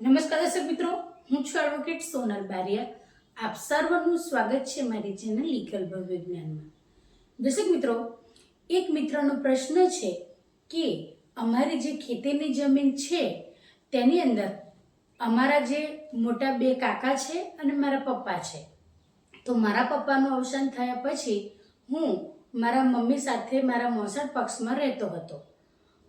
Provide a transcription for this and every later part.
નમસ્કાર દર્શક મિત્રો, હું છું એડવોકેટ સોનલ બારિયા. આપ સર્વનું સ્વાગત છે મારી ચેનલ લીગલ ભવવિજ્ઞાનમાં. દર્શક મિત્રો, એક મિત્રનો પ્રશ્ન છે કે અમારી જે ખેતીની જમીન છે તેની અંદર અમારા જે મોટા બે કાકા છે અને મારા પપ્પા છે. તો મારા પપ્પાનું અવસાન થયા પછી હું મારા મમ્મી સાથે મારા મોસાળ પક્ષમાં રહેતો હતો,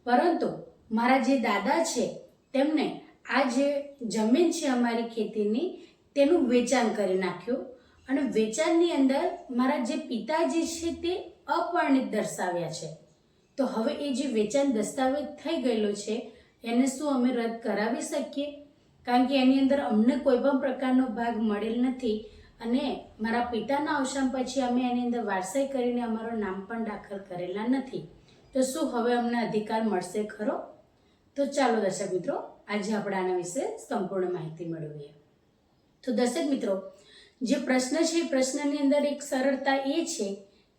પરંતુ મારા જે દાદા છે તેમને આ જે જમીન છે અમારી ખેતીની તેનું વેચાણ કરી નાખ્યું અને વેચાણની અંદર મારા જે પિતાજી છે તે અપરિણિત દર્શાવ્યા છે. તો હવે એ જે વેચાણ દસ્તાવેજ થઈ ગયેલો છે એને શું અમે રદ કરાવી શકીએ? કારણ કે એની અંદર અમને કોઈ પણ પ્રકારનો ભાગ મળેલ નથી અને મારા પિતાના અવસાન પછી અમે એની અંદર વારસાઈ કરીને અમારું નામ પણ દાખલ કરેલા નથી. તો શું હવે અમને અધિકાર મળશે ખરો? તો ચાલો દર્શક મિત્રો, આજે આપણે આના વિશે સંપૂર્ણ માહિતી મેળવીએ. તો દર્શક મિત્રો, જે પ્રશ્ન છે એ પ્રશ્નની અંદર એક સરળતા એ છે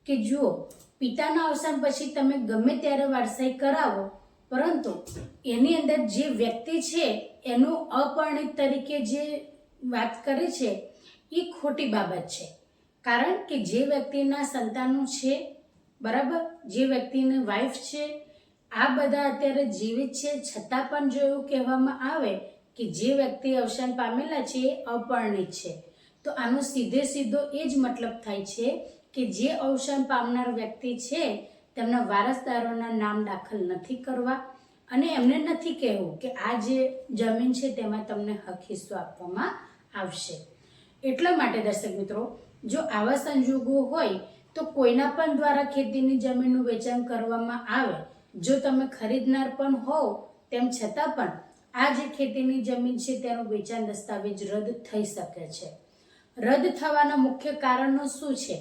કે જુઓ, પિતાના અવસાન પછી તમે ગમે ત્યારે વારસાઈ કરાવો, પરંતુ એની અંદર જે વ્યક્તિ છે એનું અપરિણિત તરીકે જે વાત કરે છે એ ખોટી બાબત છે. કારણ કે જે વ્યક્તિના સંતાનો છે, બરાબર, જે વ્યક્તિની વાઈફ છે, આ બધા અત્યારે જીવિત છે, છતાં પણ જો એવું કહેવામાં આવે કે જે વ્યક્તિ અવસાન પામેલા છે એ અપરિણિત છે, તો આનો સીધો એ જ મતલબ થાય છે કે જે અવસાન પામનાર વ્યક્તિ છે તેમના વારસદારોના નામ દાખલ નથી કરવા અને એમને નથી કહેવું કે આ જે જમીન છે તેમાં તમને હક હિસ્સો આપવામાં આવશે. એટલા માટે દર્શક મિત્રો, જો આવા સંજોગો હોય તો કોઈના પણ દ્વારા ખેતીની જમીનનું વેચાણ કરવામાં આવે, જો તમે ખરીદનાર પણ હોવ તેમ છતાં પણ આ જે ખેતીની જમીન છે તેનું વેચાણ દસ્તાવેજ રદ થઈ શકે છે. રદ થવાના મુખ્ય કારણો શું છે?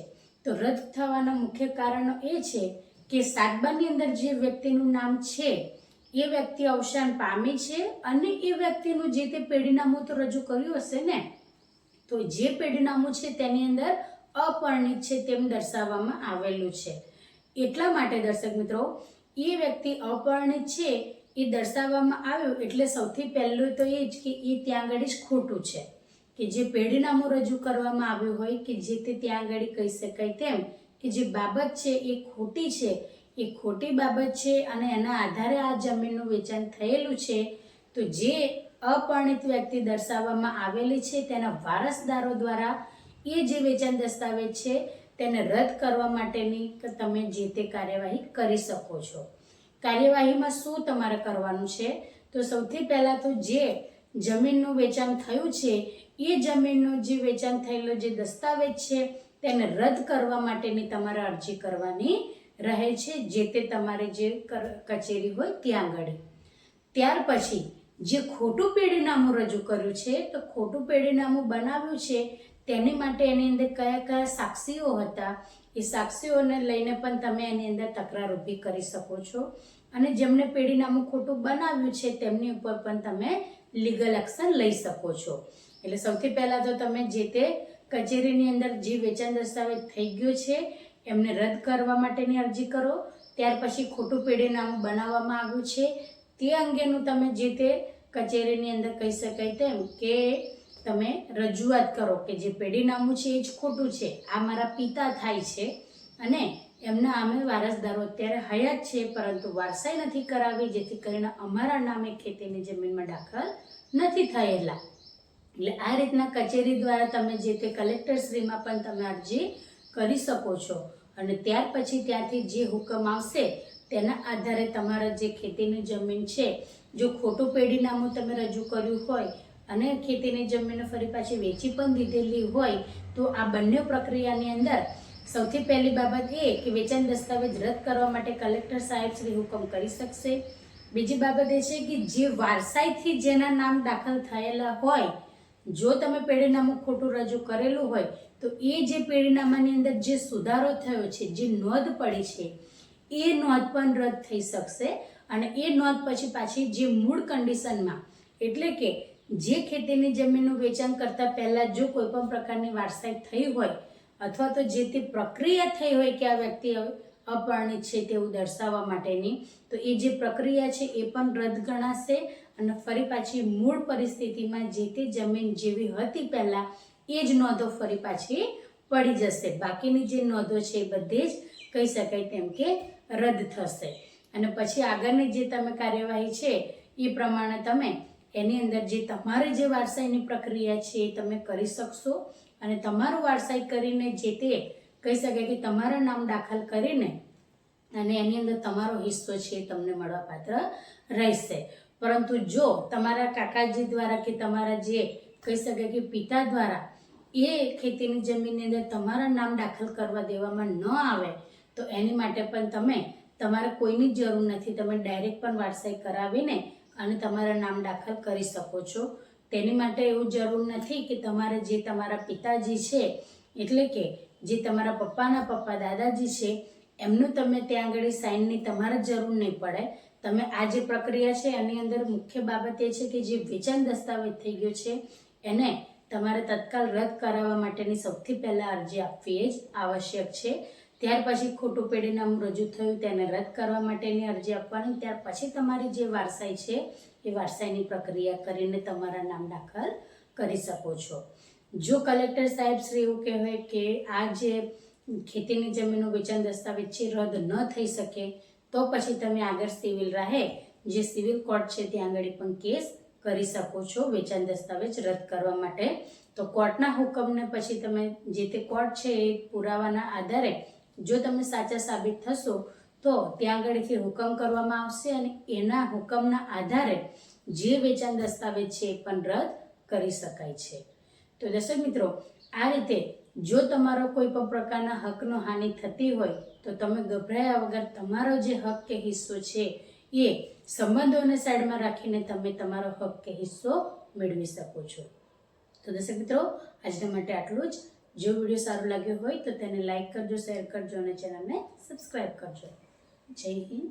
તો રદ થવાના મુખ્ય કારણો એ છે કે સાતબાની અંદર જે વ્યક્તિનું નામ છે એ વ્યક્તિ અવસાન પામી છે અને એ વ્યક્તિનું જે તે પેઢીનામું તો રજૂ કર્યું હશે ને, તો જે પેઢીનામું છે તેની અંદર અપરિણિત છે તેમ દર્શાવવામાં આવેલું છે. એટલા માટે દર્શક મિત્રો, એ વ્યક્તિ અપરિણિત છે એ દર્શાવવામાં આવ્યું એટલે સૌથી પહેલું તો એ જ કે એ ત્યાં આગળ જ ખોટું છે કે જે પેઢીનામું રજૂ કરવામાં આવ્યું હોય કે જે તે ત્યાં આગળ કહી શકાય તેમ કે જે બાબત છે એ ખોટી છે, એ ખોટી બાબત છે અને એના આધારે આ જમીનનું વેચાણ થયેલું છે. તો જે અપરિણિત વ્યક્તિ દર્શાવવામાં આવેલી છે તેના વારસદારો દ્વારા એ જે વેચાણ દસ્તાવેજ છે તેને રદ કરવા માટેની તમે જે તે કાર્યવાહી કરી શકો છો. કાર્યવાહીમાં શું તમારે કરવાનું છે? તો સૌથી પહેલાં તો જે જમીનનું વેચાણ થયું છે એ જમીનનું જે વેચાણ થયેલો જે દસ્તાવેજ છે તેને રદ કરવા માટેની તમારે અરજી કરવાની રહે છે, જે તે તમારે જે કચેરી હોય ત્યાં આગળ. ત્યાર પછી જે ખોટું પેઢીનામું રજૂ કર્યું છે, તો ખોટું પેઢીનામું બનાવ્યું છે તેની માટે એની અંદર કયા કયા સાક્ષીઓ હતા એ સાક્ષીઓને લઈને પણ તમે એની અંદર તકરાર ઊભી કરી શકો છો અને જેમને પેઢીનામું ખોટું બનાવ્યું છે તેમની ઉપર પણ તમે લીગલ એક્શન લઈ શકો છો. એટલે સૌથી પહેલાં તો તમે જે તે કચેરીની અંદર જે વેચાણ દસ્તાવેજ થઈ ગયો છે એમને રદ કરવા માટેની અરજી કરો. ત્યાર પછી ખોટું પેઢીનામું બનાવવામાં આવ્યું છે તે અંગેનું તમે જે તે કચેરીની અંદર કહી શકાય તેમ કે તમે રજૂઆત કરો કે જે પેઢીનામું છે એ જ ખોટું છે, આ મારા પિતા થાય છે અને એમના અમે વારસદારો અત્યારે હયાત છે પરંતુ વારસાઈ નથી કરાવી, જેથી કરીને અમારા નામે ખેતીની જમીનમાં દાખલ નથી થયેલા. એટલે આ રીતના કચેરી દ્વારા તમે જે તે કલેક્ટરશ્રીમાં પણ તમે અરજી કરી શકો છો અને ત્યાર પછી ત્યાંથી જે હુકમ આવશે તેના આધારે તમારા જે ખેતીની જમીન છે, જો ખોટું પેઢીનામું તમે રજૂ કર્યું હોય અને ખેતીની જમીન ફરી પાછી વેચી પણ દીધેલી હોય તો આ બંને પ્રક્રિયાની અંદર સૌથી પહેલી બાબત એ કે વેચાણ દસ્તાવેજ રદ કરવા માટે કલેક્ટર સાહેબ શ્રી હુકમ કરી શકશે. બીજી બાબત એ છે કે જે વારસાઈથી જેના નામ દાખલ થયેલા હોય, જો તમે પેઢીનામું ખોટું રજૂ કરેલું હોય તો એ જે પેઢીનામાની અંદર જે સુધારો થયો છે, જે નોંધ પડી છે એ નોંધ પણ રદ થઈ શકશે અને એ નોંધ પછી પાછી જે મૂળ કન્ડિશનમાં, એટલે કે જે ખેતીની જમીનનું વેચાણ કરતાં પહેલાં જો કોઈ પણ પ્રકારની વારસાઈ થઈ હોય અથવા તો જે તે પ્રક્રિયા થઈ હોય કે આ વ્યક્તિ અપરિણિત છે તેવું દર્શાવવા માટેની, તો એ જે પ્રક્રિયા છે એ પણ રદ ગણાશે અને ફરી પાછી મૂળ પરિસ્થિતિમાં જે તે જમીન જેવી હતી પહેલાં એ જ નોંધો ફરી પાછી પડી જશે. બાકીની જે નોંધો છે એ બધી જ કહી શકાય તેમ કે રદ થશે. અને પછી આગળની જે તમે કાર્યવાહી છે એ પ્રમાણે તમે એની અંદર જે તમારી જે વારસાઈની પ્રક્રિયા છે એ તમે કરી શકશો. અને તમારું વારસાઈ કરીને જે તે કહી શકાય કે તમારા નામ દાખલ કરીને અને એની અંદર તમારો હિસ્સો છે એ તમને મળવાપાત્ર રહેશે. પરંતુ જો તમારા કાકાજી દ્વારા કે તમારા જે કહી શકાય કે પિતા દ્વારા એ ખેતીની જમીનની અંદર તમારા નામ દાખલ કરવા દેવામાં ન આવે તો એની માટે પણ તમે તમારે કોઈની જરૂર નથી. તમે ડાયરેક્ટ પણ વારસાઈ કરાવીને અને તમારા નામ દાખલ કરી શકો છો. તેની માટે એવું જરૂર નથી કે તમારે જે તમારા પિતાજી છે એટલે કે જે તમારા પપ્પાના પપ્પા દાદાજી છે એમનું તમે ત્યાં આગળ સાઇનની તમારે જરૂર નહીં પડે. તમે આ જે પ્રક્રિયા છે એની અંદર મુખ્ય બાબત એ છે કે જે વેચાણ દસ્તાવેજ થઈ ગયો છે એને તમારે તત્કાલ રદ કરાવવા માટેની સૌથી પહેલાં અરજી આપવી જ આવશ્યક છે. ત્યાર પછી ખોટું પેઢીનામું રજૂ થયું તેને રદ કરવા માટેની અરજી આપવાની. ત્યાર પછી તમારી જે વારસાઈ છે એ વારસાઈની પ્રક્રિયા કરીને તમારા નામ દાખલ કરી શકો છો. જો કલેક્ટર સાહેબ શ્રી એવું કહેવાય કે આ જે ખેતીની જમીનનું વેચાણ દસ્તાવેજ છે રદ ન થઈ શકે તો પછી તમે આગળ સિવિલ રાહે જે સિવિલ કોર્ટ છે ત્યાં આગળ પણ કેસ કરી શકો છો વેચાણ દસ્તાવેજ રદ કરવા માટે. તો કોર્ટના હુકમને પછી તમે જે તે કોર્ટ છે એ પુરાવાના આધારે જો તમે સાચા સાબિત થશો તો ત્યાં આગળથી હુકમ કરવામાં આવશે અને એના હુકમના આધારે જે વેચાણ દસ્તાવેજ છે એ પણ રદ કરી શકાય છે. તો દર્શક મિત્રો, આ રીતે જો તમારો કોઈ પણ પ્રકારના હકનો હાનિ થતી હોય તો તમે ગભરાયા વગર તમારો જે હક કે હિસ્સો છે એ સંબંધોને સાઈડમાં રાખીને તમે તમારો હક કે હિસ્સો મેળવી શકો છો. તો દર્શક મિત્રો, આજના માટે આટલું જ. જો વિડીયો સારો લાગ્યો હોય તો તેને લાઈક કરજો, શેર કરજો અને ચેનલને સબસ્ક્રાઈબ કરજો. જય હિન્દ.